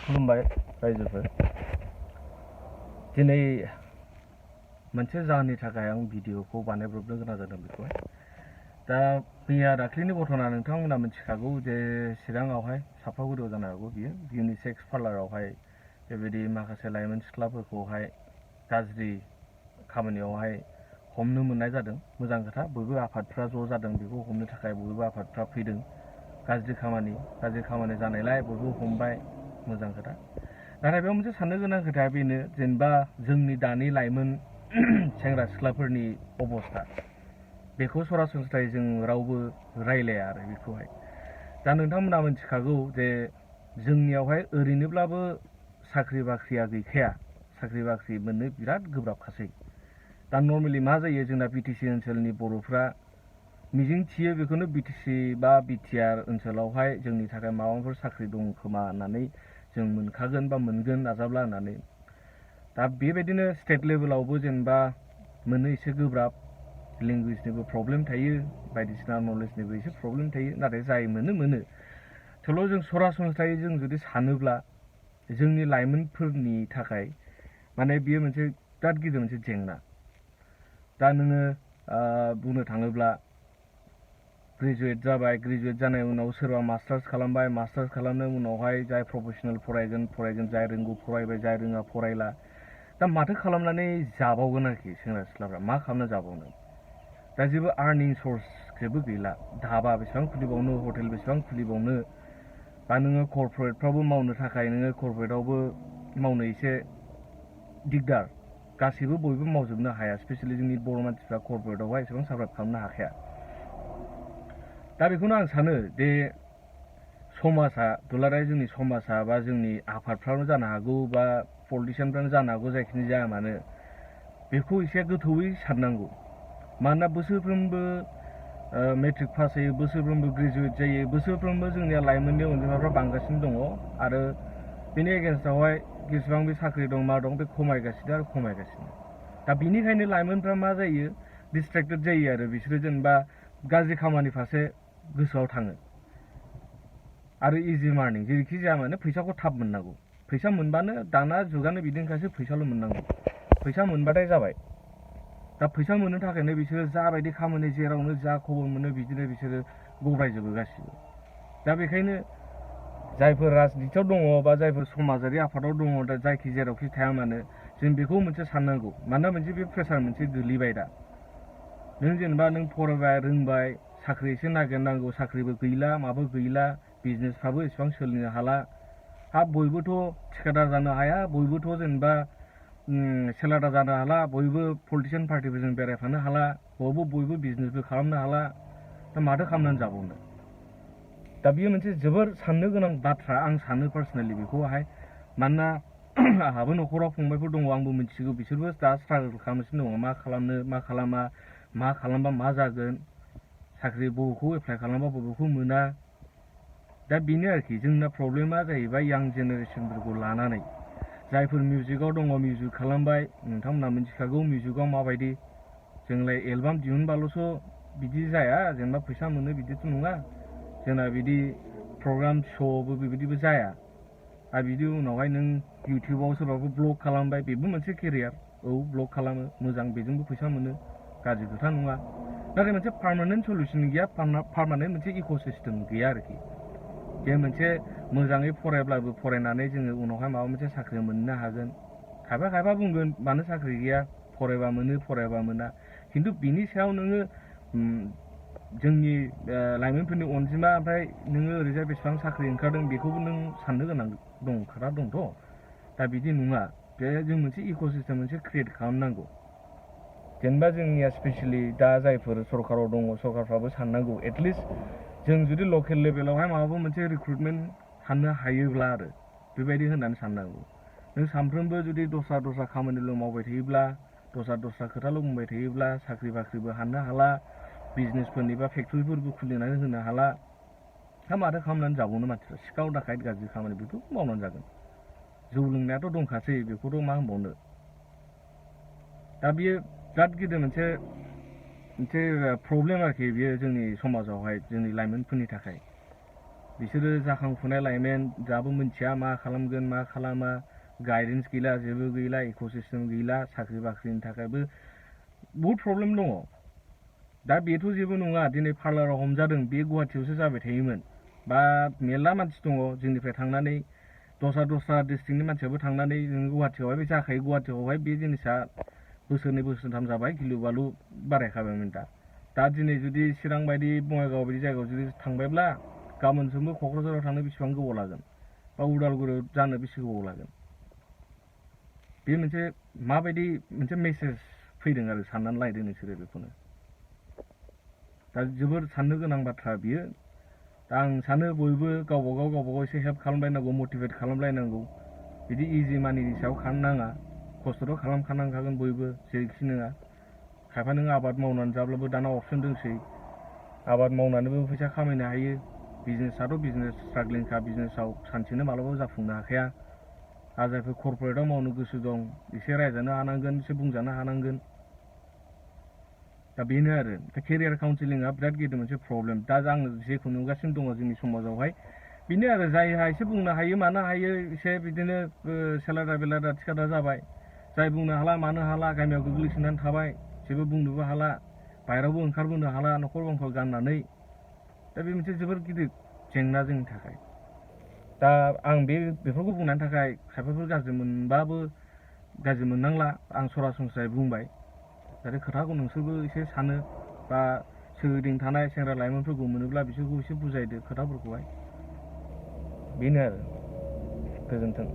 खुलुमबाय रायजोफोर। दिनै मोनसे जाहोननि थाखाय आं भिडिअखौ बानायब्रबनो गोनां जादों बेखौहाय। दा मैया दाख्लैनि घटना नोंथांमोना मिथिखागौ जे चिराङावहाय सापागुरियाव जानो हागौ बियो इउनिसेक्स पार्लारावहाय बेबायदि माखासे लाइमोन सिख्लाफोरखौहाय गाज्रि खामानियावहाय हमनो मोननाय जादों। मोजां खोथा, बयबो आफादफ्रा ज' जादों बेखौ हमनो थाखाय बयबो आफादफ्रा फैदों। गाज्रि खामानि जानायलाय बयबो हमबाय, मोजां खोथा। नाथाय बेयाव मोनसे साननो गोनां खोथाया बेनो, जेनेबा जोंनि दानि लाइमोन सेंग्रा सिख्लाफोरनि अबस्था बेखौ सरासनस्रायै जों रावबो रायलाया आरो बेखौहाय। दा नोंथांमोना मिथिखागौ जे जोंनियावहाय ओरैनोब्लाबो साख्रि बाख्रिया गैखाया, साख्रि बाख्रि मोननो बिराद गोब्राबखासै। दा नर्मेलि मा जायो, जोंना बिटिसि ओनसोलनि बर'फ्रा मिजिं थियो बेखौनो बिटिसि बा बिटिआर ओनसोलावहाय जोंनि थाखाय माबाफोर साख्रि दं खोमा होननानै जों मोनखागोन बा मोनगोन नाजाब्ला होननानै। दा बेबायदिनो स्टेट लेभेलावबो जेनेबा मोननो एसे गोब्राब, लेंगुवेजनिबो प्रब्लेम थायो, बायदिसिना नलेजनिबो एसे प्रब्लेम थायो। नाथाय जाय मोनो थेवब्लाबो जों सरासनस्रायै जों जुदि सानोब्ला जोंनि लाइमोनफोरनि थाखाय माने बियो मोनसे बिराद गिदिर मोनसे जेंना। दा नोङो बुंनो थाङोब्ला ग्रेजुवेट जाबाय, ग्रेजुवेट जानाय उनाव सोरबा मास्टार्स खालामबाय, मास्टार्स खालामनायनि उनावहाय जाय प्रफेसनेल फरायगोन, जाय रोंगौ फरायबाय, जाय रोङा फरायला। दा माथो खालामनानै जाबावगोन आरोखि सेंग्रा सिख्लाफ्रा, मा खालामना जाबावनो? दा जेबो आर्निं सर्स जेबो गैला। धाबा बेसेबां खुलिबावनो, हटेल बेसेबां खुलिबावनो, बा नोङो कर्परेटफ्रावबो मावनो थाखाय नोङो कर्परेटआवबो मावनो एसे दिगदार। गासैबो बयबो मावजोबनो हाया, स्पेसियेलि जोंनि बर' मानसिफ्रा कर्परेटआवहाय एसेबां सार्भाइभ खालामनो हाखाया। दा बेखौनो आं सानो जे समाजा, दुलाराय जोंनि समाजा बा जोंनि आफादफ्रानो जानो हागौ बा पलिटिसियानफ्रानो जानो हागौ, जायखिनि जाया मानो बेखौ एसे गोथौयै साननांगौ। मानोना बोसोरफ्रोमबो मेट्रिक पास जायो, बोसोरफ्रोमबो ग्रेजुवेट जायो, बोसोरफ्रोमबो जोंनिया लाइमोननि अनजिमाफ्रा बांगासिनो दङ आरो बेनि एगेन्स्टआवहाय जेसेबां बे साख्रि दं मा दं बे खमायगासिनो आरो खमायगासिनो। दा बेनिखायनो लाइमोनफ्रा मा जायो, डिस्ट्रेक्टेड जायो आरो बिसोरो जेनेबा गाज्रि खामानि फारसे गोसोआव थाङो आरो इजि मार्निं, जेरैखि जाया मानो फैसाखौ थाब मोननांगौ। फैसा मोनबानो, दाना जुगानो बिदिनोखासै, फैसाल' मोननांगौ, फैसा मोनबाथाय जाबाय। दा फैसा मोननो थाखायनो बिसोरो जाबायदि खामानि, जेरावनो जा खबर मोनो बिदिनो बिसोरो गब्रायजोबो गासिबो। दा बेखायनो जायफोर राजनितियाव दङ बा जायफोर समाजारि आफादाव दङ, दा जायखि जेरावखि थाया मानो जों बेखौ मोनसे साननांगौ। मानोना मोनसे बे प्रेसार मोनसे गोलैबाय दा। नों जेनेबा नों फरायबाय, रोंबाय, साख्रि एसे नागिरनांगौ, साख्रिबो गैला, माबो गैला, बिजनेसफ्राबो एसेबां सोलिनो हाला। बयबोथ' थिखादार जानो हाया, बयबोथ' जेनेबा सेलादार जानो हाला, बयबो पलिटिसियान पार्टिफोरजों बेरायफानो हाला, बयबो बिजनेसबो खालामनो हाला। दा माथो खालामनानै जाबावनो? दा बियो मोनसे जोबोर साननो गोनां बाथ्रा, आं सानो पार्सनेलि बेखौहाय। मानोना आंहाबो न'खराव फंबायफोर दङ, आंबो मिथिगौ, बिसोरबो दा स्ट्रागल खालामगासिनो दङ। मा खालामनो, मा खालामा, मा खालामबा मा जागोन, साख्रि बबेखौ एप्लाइ खालामबा बबेखौ मोना। दा बेनो आरोखि जोंना प्रब्लेमा जाहैबाय यां जेनेरेसनफोरखौ लानानै। जायफोर मिउजिकआव दङ, मिउजिक खालामबाय, नोंथांमोना मिथिखागौ मिउजिकआव माबायदि। जोंलाय एलबाम दिहुनबाल'सो बिदि जाया, जेनेबा फैसा मोनो बिदिथ' नङा। जोंना बिदि प्रग्राम श'बो बेबायदिबो जाया। आरो बिदि उनावहाय नों इउटिउबाव सोरबाबो ब्लग खालामबाय, बेबो मोनसे केरियार। औ, ब्लग खालामो, मोजां, बेजोंबो फैसा मोनो, गाज्रि खोथा नङा। नाथाय मोनसे पार्मानेन्ट सलिउसन गैया, पार्मानेन्ट मोनसे इक'सिस्टेम गैया आरोखि। जे मोनसे मोजाङै फरायब्लाबो फरायनानै जोङो उनावहाय माबा मोनसे साख्रि मोननो हागोन। खायफा बुंगोन मानो साख्रि गैया, फरायबा मोनो, फरायबा मोना। खिन्थु बिनि सायाव नोङो जोंनि लाइमोनफोरनि अनजिमा, ओमफ्राय नोङो ओरैजाय बेसेबां साख्रि ओंखारदों बेखौबो नों साननो गोनां खोथा दंथ'। दा बिदि नङा, बे जों मोनसे इक'सिस्टेम मोनसे क्रियेट खालामनांगौ। जेनेबा जोंनिया स्पेसियेलि दा जायफोर सरकाराव दङ, सरकारफ्राबो साननांगौ, एटलिस्ट जों जुदि लकेल लेभेलावहाय माबा मोनसे रिक्रुटमेन्ट साननो हायोब्ला आरो बेबायदि होननानै साननांगौ। नों सानफ्रोमबो जुदि दस्रा खामानिल' मावबाय थायोब्ला, दस्रा खोथाल' बुंबाय थायोब्ला, साख्रि बाख्रिबो हाननो हाला, बिजनेसफोरनि बा फेक्टरिफोरबो खुलिनानै होनो हाला, दा माथो खालामनानै जाबावनो मानसिफ्रा? सिखाव दाखायत गाज्रि खामानि बेखौ मावनानै जागोन। जौ लोंनायाथ' दंखासै, बेखौथ' मा होनबावनो? दा बियो बिराद गिदिर मोनसे प्रब्लेम आरोखि बियो जोंनि समाजावहाय, जोंनि लाइमोनफोरनि थाखाय। बिसोरो जाखांफुनाय लाइमोन दाबो मिथिया मा खालामगोन मा खालामा गाइडेन्स गैला जेबो गैला इक'सिस्टेम गैला साख्रि बाख्रिनि थाखायबो बहुद प्रब्लेम दङ दा बेथ' जेबो नङा दिनै पार्लाराव हमजादों बे गुवाहाटियावसो जाबाय थायोमोन बा मेरला मानसि दङ जोंनिफ्राय थांनानै दस्रा डिस्ट्रिक्टनि मानसियाबो थांनानै जों गुवाहाटियावहाय बे जाखायो गुवाहाटियावहाय बे जिनिसा बोसोरनै बोसोरथाम जाबाय गिलु बालु बारायखाबायमोन दा दिनै जुदि चिरां बायदि बङाइगाव बायदि जायगायाव जुदि थांबायब्ला गाबोन जोंबो क'क्राझाराव थांनो बेसेबां गोबाव लागोन बा उदालगुरियाव जानो बेसे गोबाव लागोन बे मोनसे माबायदि मोनसे मेसेज फैदों आरो साननानै लायदो नोंसोरो बेखौनो दा जोबोर साननो गोनां बाथ्रा बियो दा आं सानो बयबो गावबा गाव एसे हेल्प खालामलायनांगौ मटिभेट खालामलायनांगौ बिदि इजि मानिनि सायाव खानो नाङा खस्थ'थ' खालामखानांखागोन बयबो जेरैखि नङा खायफा नों आबाद मावनानै जाब्लाबो दाना अपसन दंसै आबाद मावनानैबो फैसा खामायनो हायो बिजनेसआथ' बिजनेस स्ट्रागलिंखा बिजनेसाव सानसेनो मालाबाबो जाफुंनो हाखाया आरो जायफोर कर्परेटआव मावनो गोसो दं एसे रायजानो हानांगोन एसे बुंजानो हानांगोन दा बेनो आरो दा केरियार काउन्सिलिंआ बिराद गिदिर मोनसे प्रब्लेम दा आं जेखौ नुगासिनो दङ जोंनि समाजावहाय बेनो आरो जायहा एसे बुंनो हायो मानो हायो एसे बिदिनो सेलारा बेलारा थिखादार जाबाय जाय बुंनो हाला मानो हाला गामियाव गोग्लैसोनानै थाबाय जेबो बुंनोबो हाला बाहेरावबो ओंखारबोनो हाला न'खर बांखर गाननानै दा बे मोनसे जोबोर गिदिर जेंना जोंनि थाखाय दा आं बेफोरखौ बुंनायनि थाखाय खायफाफोर गाज्रि मोनबाबो गाज्रि मोननांला आं सरासनस्रायै बुंबाय जाहाथे खोथाखौ नोंसोरबो एसे सानो बा सोरगिदिं थानाय सेंग्रा लाइमोनफोरखौ मोनोब्ला बिसोरखौ एसे बुजायदो खोथाफोरखौहाय बेनो आरो गोजोन्थों।